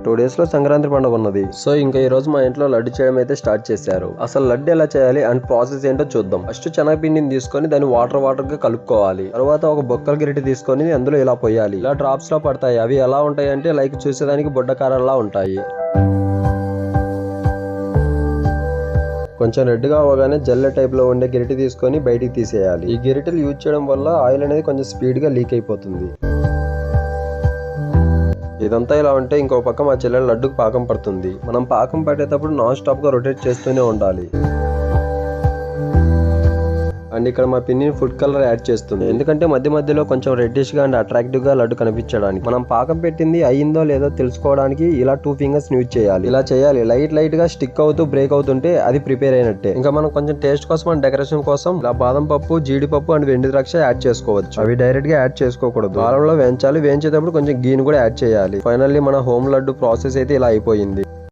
2 days లో సంక్రాంతి పండుగ ఉన్నది. సో ఇంకా ఈ రోజు మా ఇంట్లో లడ్డు చేయడం అయితే స్టార్ట్ చేశారు. అసలు లడ్డు ఎలా చేయాలి అండ్ ప్రాసెస్ ఏంటో చూద్దాం. ఫస్ట్ శనగపిండిని తీసుకొని దాన్ని వాటర్ గా కలుపుకోవాలి. తర్వాత ఒక బొక్కల గిరిటి తీసుకొని అందులో ఇలా పోయాలి. ఇలా డ్రాప్స్ లో పడతాయి. అవి ఎలా ఉంటాయి అంటే లైక్ చూసేదానికి బుడ్డకారంలా ఉంటాయి. కొంచెం రెడ్ గా అవగానే జల్లె టైప్ లో ఉండే గిరిటి తీసుకొని బయటికి తీసేయాలి. ఈ గిరిటలు యూజ్ చేయడం వల్ల ఆయిల్ అనేది కొంచెం స్పీడ్ గా లీక్ అయిపోతుంది. ఇదంతా ఇలా ఉంటే ఇంకో పక్క మా చెల్లెలు లడ్డుకు పాకం పడుతుంది. మనం పాకం పట్టేటప్పుడు నాన్ స్టాప్ గా రొటేట్ చేస్తూనే ఉండాలి. అండ్ ఇక్కడ మా పిన్ని ఫుడ్ కలర్ యాడ్ చేస్తుంది. ఎందుకంటే మధ్య మధ్యలో కొంచెం రెడ్డిష్ గా అండ్ అట్రాక్టివ్ గా లడ్డు కనిపించడానికి. మనం పాకం పెట్టింది అయ్యిందో లేదో తెలుసుకోవడానికి ఇలా 2 fingers యూజ్ చేయాలి. ఇలా చేయాలి. లైట్ గా స్టిక్ అవుతూ బ్రేక్ అవుతుంటే అది ప్రిపేర్ అయినట్టే. ఇంకా మనం కొంచెం టేస్ట్ కోసం అండ్ డెకరేషన్ కోసం ఇలా బాదం పప్పు, జీడిపప్పు అండ్ వెండి ద్రాక్ష యాడ్ చేసుకోవచ్చు. అవి డైరెక్ట్ గా యాడ్ చేసుకోకూడదు. పాలంలో వేయించాలి. వేయించేటప్పుడు కొంచెం గీని కూడా యాడ్ చేయాలి. ఫైనల్లీ మన హోమ్ లడ్డు ప్రాసెస్ అయితే ఇలా అయిపోయింది.